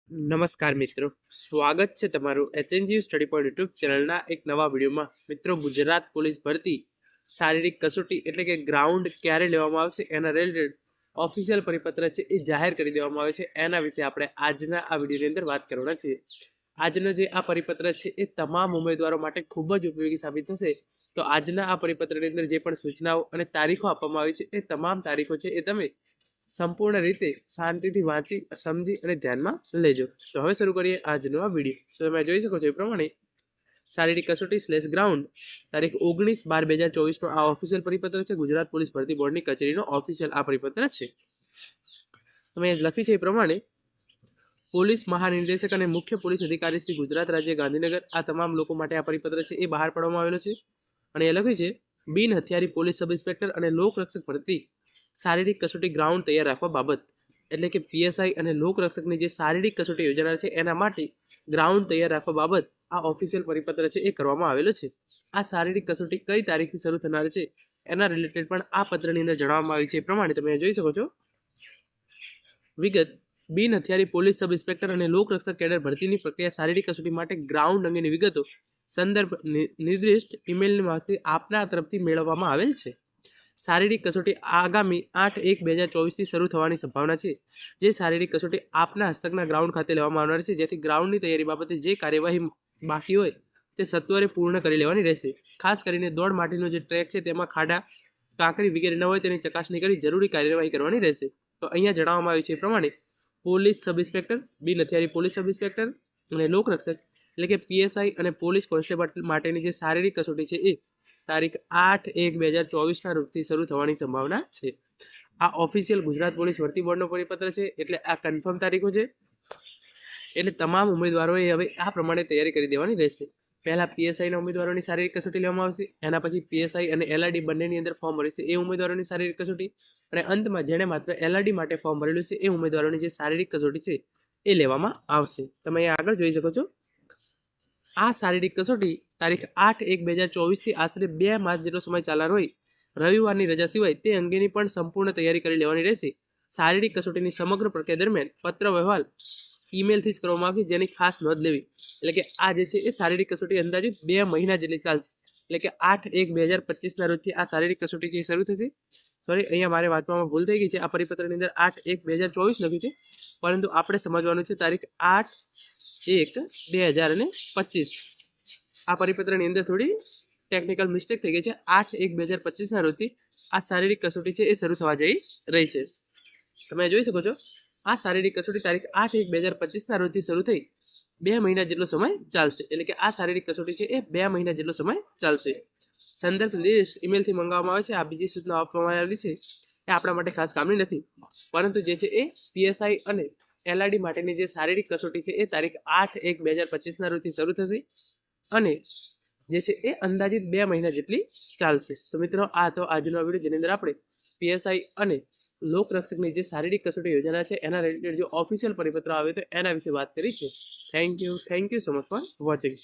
નમસ્કાર મિત્રો, સ્વાગત છે તમારું એચએનજી સ્ટડી પોઈન્ટ યુટ્યુબ ચેનલના એક નવા વિડીયોમાં. મિત્રો, ગુજરાત પોલીસ ભરતી શારીરિક કસોટી એટલે કે ગ્રાઉન્ડ ક્યારે લેવામાં આવશે એના રિલેટેડ ઓફિશિયલ પરિપત્ર છે એ જાહેર કરી દેવામાં આવે છે. એના વિશે આપણે આજના આ વિડીયોની અંદર વાત કરવાના છીએ. આજનો જે આ પરિપત્ર છે એ તમામ ઉમેદવારો માટે ખૂબ જ ઉપયોગી સાબિત થશે. તો આજના આ પરિપત્રની અંદર જે પણ સૂચનાઓ અને તારીખો આપવામાં આવી છે એ તમામ તારીખો છે એ તમે સંપૂર્ણ રીતે શાંતિથી વાંચી સમજી અને ધ્યાનમાં લેજો. તો હવે શરૂ કરીએ આજનો આ વિડીયો. તો તમે જોઈ શકો છો એ પ્રમાણે શારીરિક કસોટી / ગ્રાઉન્ડ તારીખ 19/12/2024 આ ઓફિશિયલ પરિપત્ર છે. ગુજરાત પોલીસ ભરતી બોર્ડની કચેરીનો ઓફિશિયલ આ પરિપત્ર છે. તમે લખ્યું છે એ પ્રમાણે પોલીસ મહાનિર્દેશક અને મુખ્ય પોલીસ અધિકારી શ્રી ગુજરાત રાજ્ય ગાંધીનગર આ તમામ લોકો માટે આ પરિપત્ર છે એ બહાર પાડવામાં આવેલો છે. અને એ લખ્યું છે બિન હથિયારી પોલીસ સબ ઇન્સ્પેક્ટર અને લોકરક્ષક ભરતી શારીરિક કસોટી ગ્રાઉન્ડ તૈયાર રાખવા બાબત, એટલે કે પીએસઆઈ અને લોકરક્ષકની જે શારીરિક કસોટી યોજાનાર છે એના માટે ગ્રાઉન્ડ તૈયાર રાખવા બાબત આ ઓફિશિયલ પરિપત્ર છે એ કરવામાં આવેલો છે. આ શારીરિક કસોટી કઈ તારીખથી શરૂ થનાર છે એના રિલેટેડ પણ આ પત્રની અંદર જણાવવામાં આવ્યું છે. એ પ્રમાણે તમે જોઈ શકો છો વિગત. બિન હથિયારી પોલીસ સબ ઇન્સ્પેક્ટર અને લોકરક્ષક કેડર ભરતીની પ્રક્રિયા શારીરિક કસોટી માટે ગ્રાઉન્ડ અંગેની વિગતો સંદર્ભ નિર્દિષ્ટ ઈમેલની માહિતી આપના તરફથી મેળવવામાં આવેલ છે. શારીરિક કસોટી આગામી 8/1/2024 શરૂ થવાની સંભાવના છે. જે શારીરિક કસોટી આપના હસ્તકના ગ્રાઉન્ડ ખાતે લેવામાં આવનાર છે, જેથી ગ્રાઉન્ડની તૈયારી બાબતે જે કાર્યવાહી બાકી હોય તે સત્વરે પૂર્ણ કરી લેવાની રહેશે. ખાસ કરીને દોડ માટેનો જે ટ્રેક છે તેમાં ખાડા કાંકરી વગેરે ન હોય તેની ચકાસણી કરી જરૂરી કાર્યવાહી કરવાની રહેશે. તો અહીંયા જણાવવામાં આવ્યું છે એ પ્રમાણે પોલીસ સબ ઇન્સ્પેક્ટર, બિન હથિયારી પોલીસ સબ ઇન્સ્પેક્ટર અને લોકરક્ષક એટલે કે પીએસઆઈ અને પોલીસ કોન્સ્ટેબલ માટેની જે શારીરિક કસોટી છે એ તારીખ 8/1/2024 રોજથી શરૂ થવાની સંભાવના છે. આ ઓફિશિયલ ગુજરાત પોલીસ ભરતી બોર્ડનો પરિપત્ર છે, એટલે આ કન્ફર્મ તારીખો છે. એટલે તમામ ઉમેદવારોએ હવે આ પ્રમાણે તૈયારી કરી દેવાની રહેશે. પહેલા પીએસઆઈના ઉમેદવારોની શારીરિક કસોટી લેવામાં આવશે, એના પછી પીએસઆઈ અને એલઆરડી બંનેની અંદર ફોર્મ ભરશે એ ઉમેદવારોની શારીરિક કસોટી, અને અંતમાં જેણે માત્ર એલઆરડી માટે ફોર્મ ભરેલું છે એ ઉમેદવારોની જે શારીરિક કસોટી છે એ લેવામાં આવશે. તમે અહીંયા આગળ જોઈ શકો છો આ શારીરિક કસોટી તારીખ 8/1/2024 થી આશરે 2 માસ જેટલો સમય ચાલનાર હોય. રવિવારની રજા સિવાય તે અંગેની પણ સંપૂર્ણ તૈયારી કરી લેવાની રહેશે. શારીરિક કસોટીની સમગ્ર પ્રક્રિયા દરમિયાન પત્ર વ્યવહાર ઈમેલથી જ કરવામાં આવશે, જેની ખાસ નોંધ લેવી. એટલે કે આ જે છે એ શારીરિક કસોટી અંદાજિત 2 મહિના જેટલી ચાલશે. એટલે કે 8/1/2025 રોજથી આ શારીરિક કસોટી છે શરૂ થશે. સોરી, અહીંયા મારે વાંચવામાં ભૂલ થઈ ગઈ છે. આ પરિપત્રની અંદર 8/1/2024 લખ્યું છે, પરંતુ આપણે સમજવાનું છે તારીખ 8/1/2025. આ પરિપત્રની અંદર થોડી ટેકનિકલ મિસ્ટેક થઈ ગઈ છે. 8/1/2025 રોજથી આ શારીરિક કસોટી છે એ શરૂ થવા જઈ રહી છે. તમે જોઈ શકો છો આ શારીરિક કસોટી તારીખ 8/1/2025 રોજથી શરૂ થઈ 2 મહિના જેટલો સમય ચાલશે. એટલે કે આ શારીરિક કસોટી છે એ 2 મહિના જેટલો સમય ચાલશે. સંદર્ભ ઈમેલથી મંગાવવામાં આવે છે. આ બીજી સૂચના આપવામાં આવેલી છે એ આપણા માટે ખાસ કામની નથી, પરંતુ જે છે એ પીએસઆઈ અને એલઆરડી માટેની જે શારીરિક કસોટી છે એ તારીખ 8/1/2025 રોજથી શરૂ થશે અને જે છે એ અંદાજિત 2 મહિના જેટલી ચાલશે. તો મિત્રો, આ તો આજનો વિડીયો જેની અંદર આપણે પીએસઆઈ અને લોકરક્ષકની જે શારીરિક કસોટી યોજના છે એના રિલેટેડ જે ઓફિશિયલ પરિપત્ર આવે તો એના વિશે વાત કરી છે. Thank you so much for watching.